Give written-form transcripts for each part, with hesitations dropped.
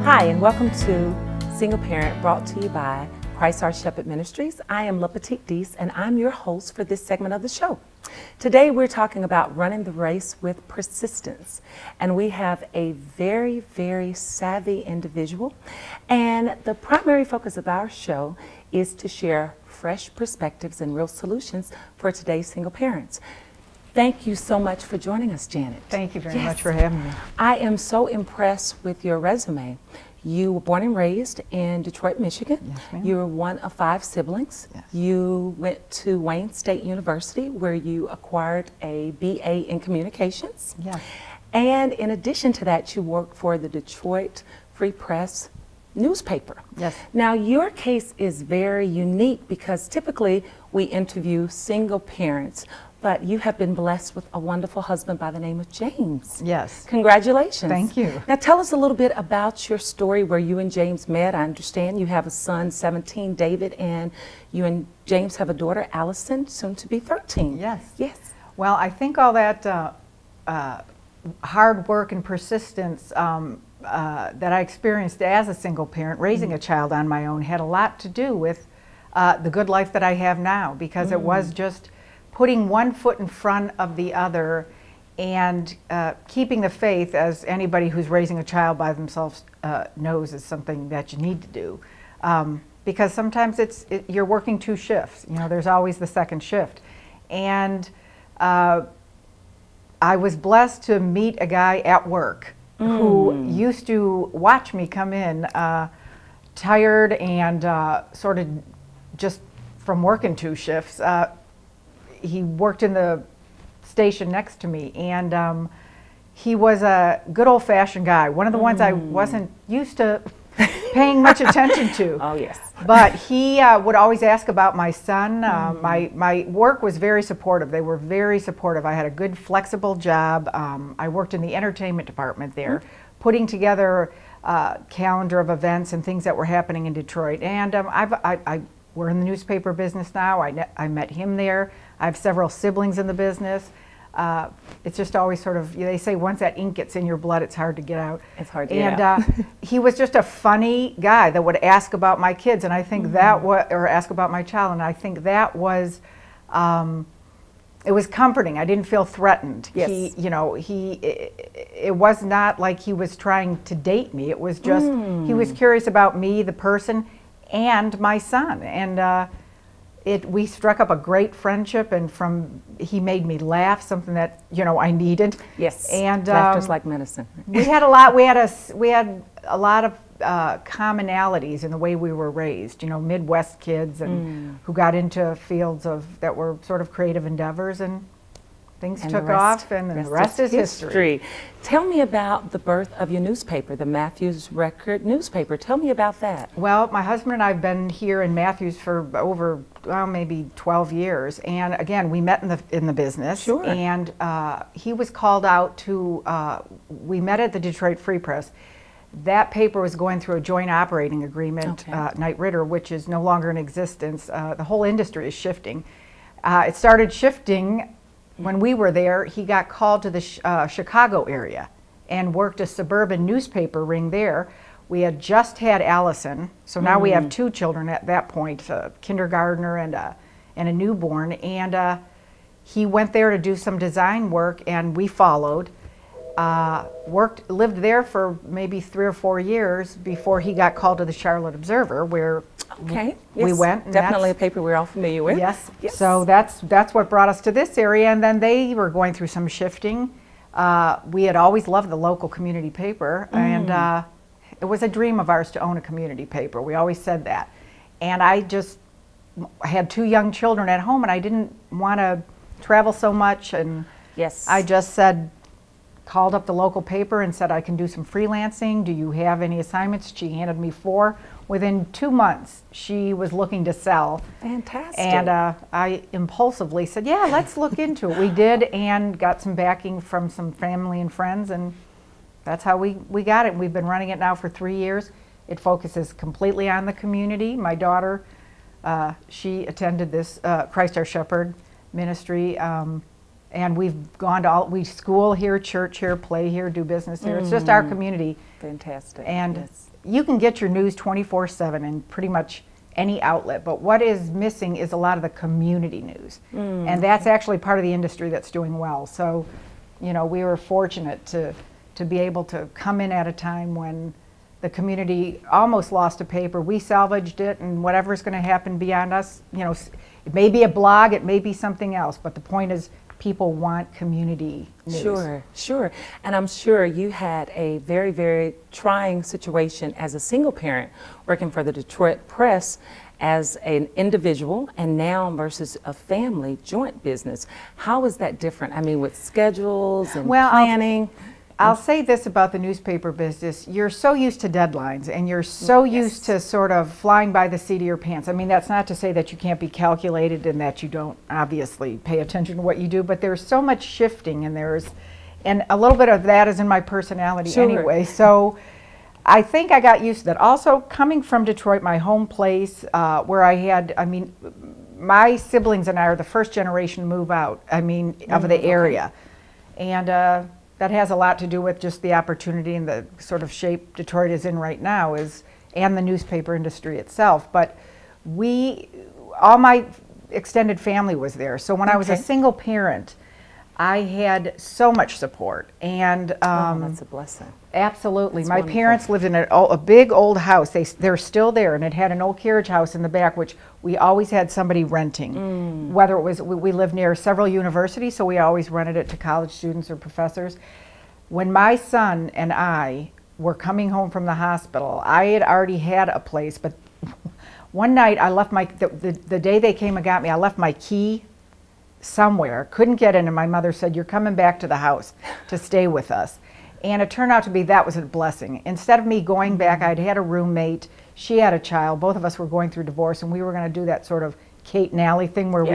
Hi, and welcome to Single Parent, brought to you by Christ Our Shepherd Ministries. I am La Petite Dece, and I'm your host for this segment of the show. Today we're talking about running the race with persistence, and we have a very, very savvy individual, and the primary focus of our show is to share fresh perspectives and real solutions for today's single parents. Thank you so much for joining us, Janet. Thank you very much for having me. I am so impressed with your resume. You were born and raised in Detroit, Michigan. Yes, ma'am. You were one of 5 siblings. Yes. You went to Wayne State University, where you acquired a BA in communications. Yes. And in addition to that, you worked for the Detroit Free Press newspaper. Yes. Now, your case is very unique because typically we interview single parents, but you have been blessed with a wonderful husband by the name of James. Yes. Congratulations. Thank you. Now tell us a little bit about your story where you and James met. I understand you have a son, 17, David, and you and James have a daughter, Allison, soon to be 13. Yes. Yes. Well, I think all that hard work and persistence that I experienced as a single parent, raising a child on my own, had a lot to do with the good life that I have now, because it was just putting one foot in front of the other and keeping the faith, as anybody who's raising a child by themselves knows is something that you need to do. Because sometimes you're working 2 shifts. You know, there's always the second shift. And I was blessed to meet a guy at work who used to watch me come in tired and sort of just from working 2 shifts. He worked in the station next to me, and he was a good old-fashioned guy, one of the ones I wasn't used to paying much attention to. Oh, yes. But he would always ask about my son. My work was very supportive. They were very supportive. I had a good, flexible job. I worked in the entertainment department there, putting together a calendar of events and things that were happening in Detroit. And we're in the newspaper business now. I met him there. I have several siblings in the business. It's just always sort of, they say once that ink gets in your blood, it's hard to get out. It's hard to get out. He was just a funny guy that would ask about my kids, and I think that was, or ask about my child, and I think that was, it was comforting. I didn't feel threatened. Yes. It was not like he was trying to date me. It was just, he was curious about me, the person, and my son. And we struck up a great friendship, and he made me laugh, something that I needed. Yes. And laughter's like medicine. we had a lot. We had a lot of commonalities in the way we were raised. Midwest kids, and who got into fields that were sort of creative endeavors, and things took off, and the rest is history. Tell me about the birth of your newspaper, the Matthews Record newspaper. Tell me about that. Well, my husband and I have been here in Matthews for over, maybe 12 years. And again, we met in the business. Sure. And he was called out to, we met at the Detroit Free Press. That paper was going through a joint operating agreement, Knight Ridder, which is no longer in existence. The whole industry is shifting. It started shifting when we were there. He got called to the Chicago area and worked a suburban newspaper ring there. We had just had Allison, so now we have 2 children at that point, a kindergartner and a newborn. And he went there to do some design work, and we followed. Lived there for maybe 3 or 4 years before he got called to the Charlotte Observer, where we went. Definitely a paper we're all familiar with. Yes. So that's what brought us to this area, and then they were going through some shifting. We had always loved the local community paper, and it was a dream of ours to own a community paper. We always said that. And I had 2 young children at home, and I didn't want to travel so much, and I just called up the local paper and said, I can do some freelancing. Do you have any assignments? She handed me 4. Within 2 months, she was looking to sell. Fantastic. And I impulsively said, yeah, let's look into it. We did, and got some backing from some family and friends, and that's how we got it. We've been running it now for 3 years. It focuses completely on the community. My daughter, she attended this Christ Our Shepherd ministry, and we've gone to we school here, church here, play here, do business here. It's just our community. Fantastic. And yes. you can get your news 24/7 in pretty much any outlet, but what is missing is a lot of the community news. And that's actually part of the industry that's doing well. So, you know, we were fortunate to be able to come in at a time when the community almost lost a paper. We salvaged it, and whatever's going to happen beyond us, you know, it may be a blog, it may be something else, but the point is people want community news. Sure, sure. And I'm sure you had a very, very trying situation as a single parent working for the Detroit Press as an individual, and now versus a family joint business. How is that different? I mean, with schedules and planning? I'll say this about the newspaper business. You're so used to deadlines, and you're so used to sort of flying by the seat of your pants. I mean, that's not to say that you can't be calculated and that you don't obviously pay attention to what you do, but there's so much shifting, and a little bit of that is in my personality anyway. So I think I got used to that. Also, coming from Detroit, my home place, where I mean, my siblings and I are the first generation to move out, of the area. And that has a lot to do with just the opportunity and the sort of shape Detroit is in right now, and the newspaper industry itself. But all my extended family was there. So when I was a single parent, I had so much support. And that's a blessing. Absolutely. That's my wonderful. Parents lived in a big old house. They're still there, and it had an old carriage house in the back, which we always had somebody renting. Whether it was, we lived near several universities, so we always rented it to college students or professors. When my son and I were coming home from the hospital, I had already had a place, but one night I left the day they came and got me, I left my key somewhere, couldn't get in, and my mother said, "You're coming back to the house to stay with us." And it turned out to be that was a blessing. Instead of me going back, I'd had a roommate, she had a child, both of us were going through divorce, and we were going to do that sort of Kate and Allie thing where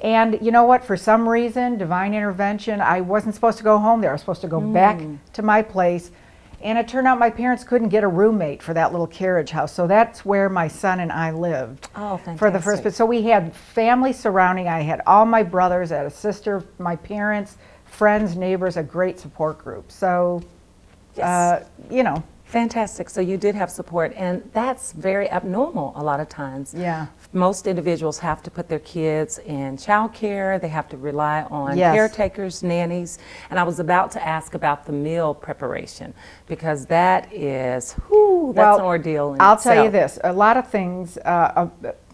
and you know what, for some reason, divine intervention, I wasn't supposed to go home there. I was supposed to go back to my place. And it turned out my parents couldn't get a roommate for that little carriage house. So that's where my son and I lived for the first bit. So we had family surrounding. I had all my brothers, I had a sister, my parents, friends, neighbors, a great support group. So, you know. Fantastic. So you did have support, and that's very abnormal a lot of times. Yeah. Most individuals have to put their kids in childcare. They have to rely on caretakers, nannies. And I was about to ask about the meal preparation, because that is, that's an ordeal in I'll itself. tell you this, a lot of things,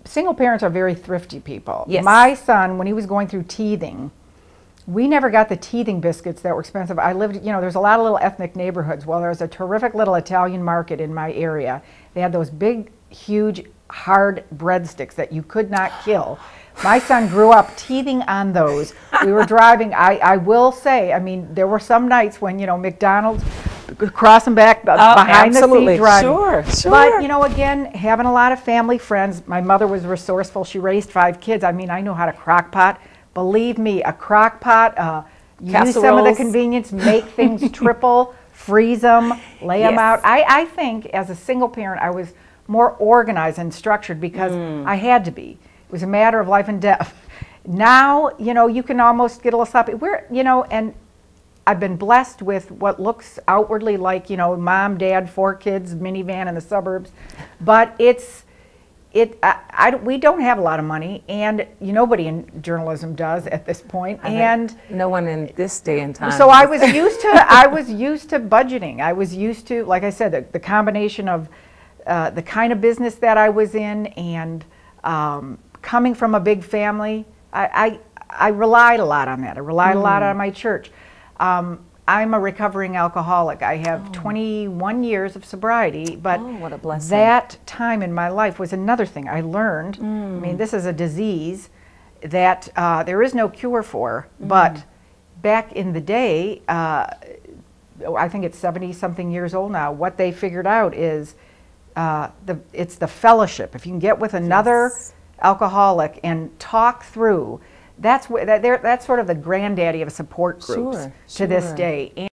single parents are very thrifty people. Yes. My son, when he was going through teething, we never got the teething biscuits that were expensive. I lived, you know, there's a lot of little ethnic neighborhoods. Well, there's a terrific little Italian market in my area. They had those big, huge, hard breadsticks that you could not kill. My son grew up teething on those. We were driving, I will say, I mean, there were some nights when, you know, McDonald's crossing back behind the seat driving. Sure. But, you know, again, having a lot of family friends, my mother was resourceful. She raised 5 kids. I mean, I know how to crock pot. Believe me, a crock pot, use some of the convenience, make things triple, freeze them, lay them out. I think as a single parent, I was more organized and structured because I had to be. It was a matter of life and death. Now, you know, you can almost get a little sloppy. You know, and I've been blessed with what looks outwardly like, you know, mom, dad, 4 kids, minivan in the suburbs, but we don't have a lot of money, and nobody in journalism does at this point, and no one in this day and time. So I was used to budgeting. I was used to, like I said, the combination of the kind of business that I was in, and coming from a big family, I relied a lot on that. I relied a lot on my church. I'm a recovering alcoholic. I have 21 years of sobriety, but what a blessing. That time in my life was another thing I learned. I mean, this is a disease that there is no cure for, but back in the day, I think it's 70-something years old now, what they figured out is it's the fellowship. If you can get with another alcoholic and talk through, that's sort of the granddaddy of support groups to this day.